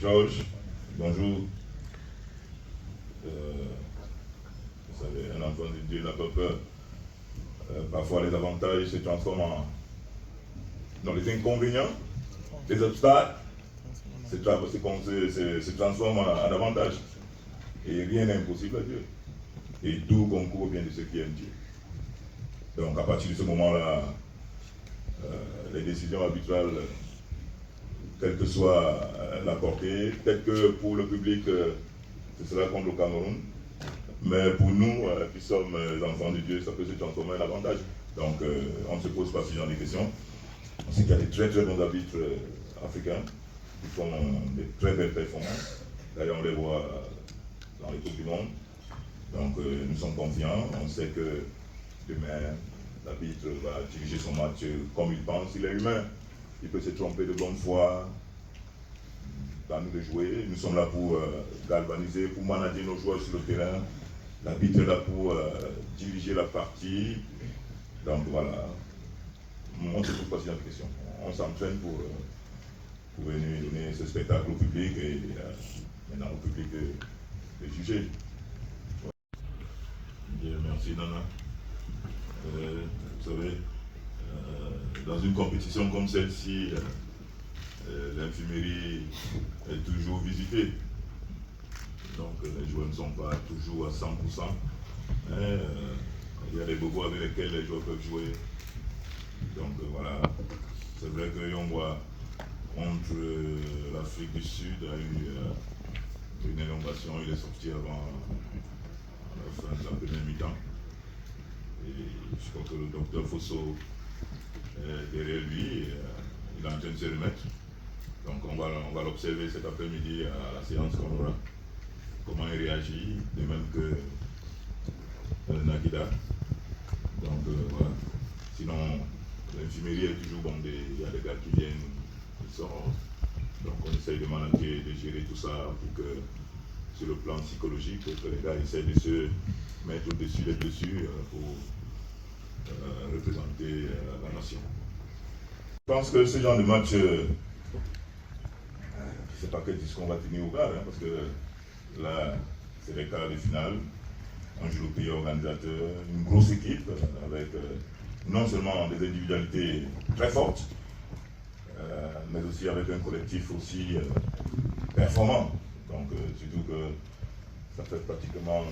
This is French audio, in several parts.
Georges, bonjour. Vous savez, un enfant de Dieu n'a pas peur. Parfois, les avantages se transforment dans les inconvénients, les obstacles se transforment en avantages. Et rien n'est impossible à Dieu. Et tout concourt au bien de ceux qui aiment Dieu. Donc, à partir de ce moment-là, les décisions arbitrales, quelle que soit la portée, peut-être que pour le public, ce sera contre le Cameroun, mais pour nous, qui sommes enfants de Dieu, ça peut se transformer en avantage. Donc, on ne se pose pas ce genre de questions. On sait qu'il y a des très très bons arbitres africains qui font des très belles performances. D'ailleurs, on les voit dans les Coupes du Monde. Donc, nous sommes confiants. On sait que demain, l'arbitre va diriger son match comme il pense. Il est humain. Il peut se tromper de bonne foi. À nous de jouer. Nous sommes là pour galvaniser, pour manager nos joueurs sur le terrain. L'arbitre est là pour diriger la partie. Donc voilà. On ne se pose pas ce genre de questions. On s'entraîne pour venir donner ce spectacle au public et maintenant au public de juger. Bien, merci Nana. Vous savez, dans une compétition comme celle-ci, l'infirmerie est toujours visitée. Donc les joueurs ne sont pas toujours à 100%. Mais, il y a des bobos avec lesquels les joueurs peuvent jouer. Donc voilà, c'est vrai que Yongwa contre l'Afrique du Sud a eu une élongation, il est sorti avant la fin de la première mi-temps. Et je crois que le docteur Fosso est derrière lui et il est en train de se remettre. Donc on va l'observer cet après-midi à la séance qu'on aura. Comment il réagit, de même que Nakida. Donc voilà. Sinon, l'infirmerie est toujours bondée, il y a des gars qui viennent, ils sortent. Donc on essaye de manager, de gérer tout ça pour que, sur le plan psychologique, que les gars essayent de se mettre au-dessus des blessures pour représenter la nation. Je pense que ce genre de match, je ne sais pas quel discours on va tenir au gars, hein, parce que là, c'est les quarts de finale. On joue le pays organisateur, une grosse équipe avec non seulement des individualités très fortes, mais aussi avec un collectif aussi performant. Donc surtout que ça fait pratiquement,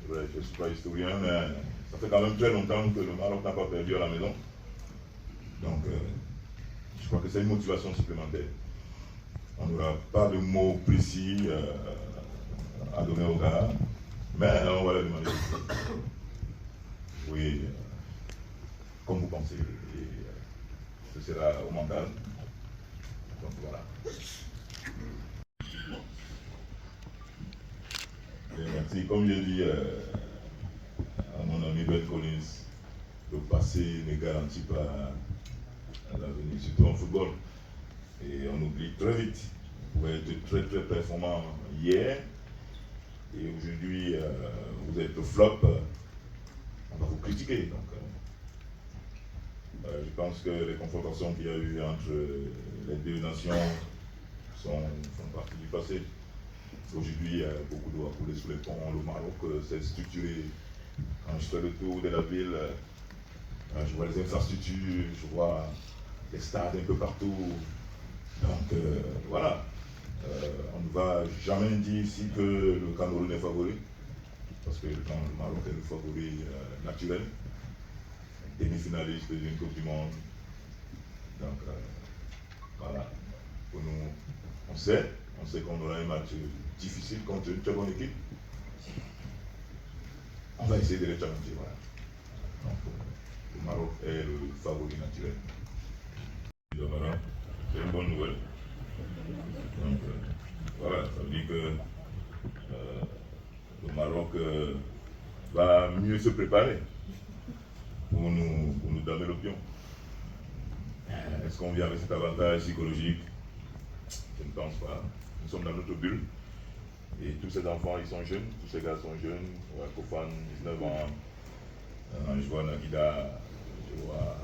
je ne suis pas historien, mais ça fait quand même très longtemps que le Maroc n'a pas perdu à la maison. Donc je crois que c'est une motivation supplémentaire. On n'aura pas de mots précis à donner aux gars, mais on va leur demander. Oui, comme vous pensez. Et, ce sera au mental. Donc voilà. Et merci. Comme j'ai dit à mon ami Ben Collins, le passé ne garantit pas l'avenir, surtout en football. Et on oublie très vite. Vous pouvez être très très performant hier et aujourd'hui vous êtes au flop, on va vous critiquer. Donc, je pense que les confrontations qu'il y a eu entre les deux nations font partie du passé. Aujourd'hui, il y a beaucoup d'eau à couler sous les ponts. Le Maroc s'est structuré. Quand je fais le tour de la ville, je vois les infrastructures, je vois les stades un peu partout. Donc voilà, on ne va jamais dire ici que le Cameroun est favori, parce que le Maroc est le favori naturel, demi-finaliste d'une Coupe du Monde. Donc voilà, pour nous, on sait qu'on aura un match difficile contre une très bonne équipe. On va essayer de les challenger. Voilà. Donc, le Maroc est le favori naturel. Donc, voilà, c'est une bonne nouvelle. Donc voilà, ça veut dire que le Maroc va mieux se préparer pour nous donner le pion. Est-ce qu'on vient avec cet avantage psychologique? Je ne pense pas. Nous sommes dans notre bulle. Et tous ces enfants, ils sont jeunes, tous ces gars sont jeunes. Ouais, Kofan, 19 ans. Je vois Nakida, je vois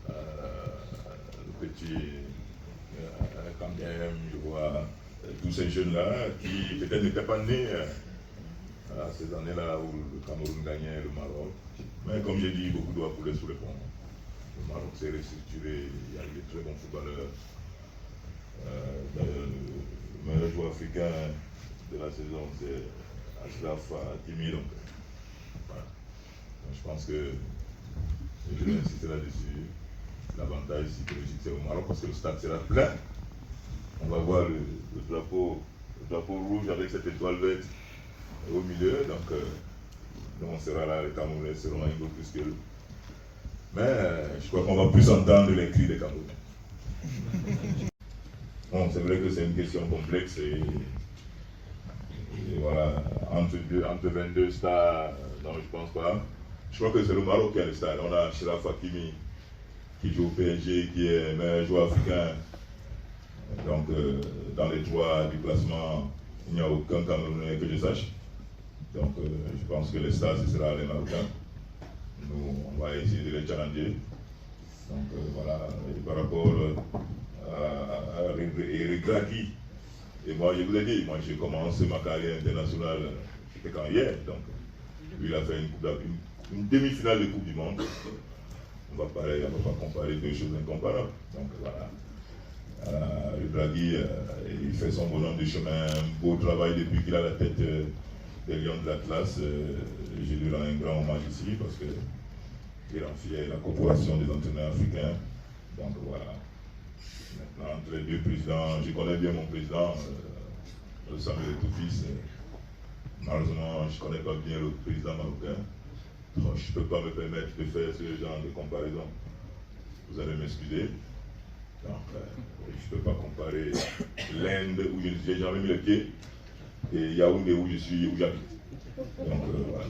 le petit quand même, je vois tous ces jeunes-là qui peut-être n'étaient pas nés à ces années-là où le Cameroun gagnait le Maroc. Mais comme j'ai dit, beaucoup doit couler sous les ponts. Le Maroc s'est restructuré, il y a eu de très bons footballeurs. Le meilleur joueur africain de la saison, c'est Achraf Hakimi. Donc, voilà. Donc, je pense que je vais insister là-dessus. L'avantage psychologique, c'est au Maroc parce que le stade sera plein. On va voir le drapeau rouge avec cette étoile verte au milieu. Donc, on sera là, les Camerounais seront un peu plus que eux. Mais je crois qu'on va plus entendre les cris des Camerounais. Bon, c'est vrai que c'est une question complexe et voilà, entre 22 stars, non, je pense pas. Je crois que c'est le Maroc qui a les stars. On a Achraf Hakimi qui joue au PSG, qui est meilleur joueur africain. Donc, dans les 3 du classement, il n'y a aucun Camerounais que je sache. Donc, je pense que les stars, ce sera les Marocains. Nous, on va essayer de les challenger. Donc, voilà, et par rapport à Regragui, et moi, je vous ai dit, moi, j'ai commencé ma carrière internationale, c'était quand hier. Donc, lui, il a fait une demi-finale de Coupe du Monde. On va pas comparer 2 choses incomparables. Donc, voilà. Le Draghi, il fait son bonhomme de chemin, un beau travail depuis qu'il a la tête des Lions de l'Atlas. Je lui rends un grand hommage ici parce qu'il rend fier la corporation des entraîneurs africains. Donc voilà. Maintenant, entre les 2 présidents, je connais bien mon président, Samuel Eto'o-Fils. Malheureusement, je ne connais pas bien l'autre président marocain. Donc, je ne peux pas me permettre de faire ce genre de comparaison. Vous allez m'excuser. Donc, je ne peux pas comparer l'Inde où je n'ai jamais mis le pied et Yaoundé où j'habite. Donc, voilà.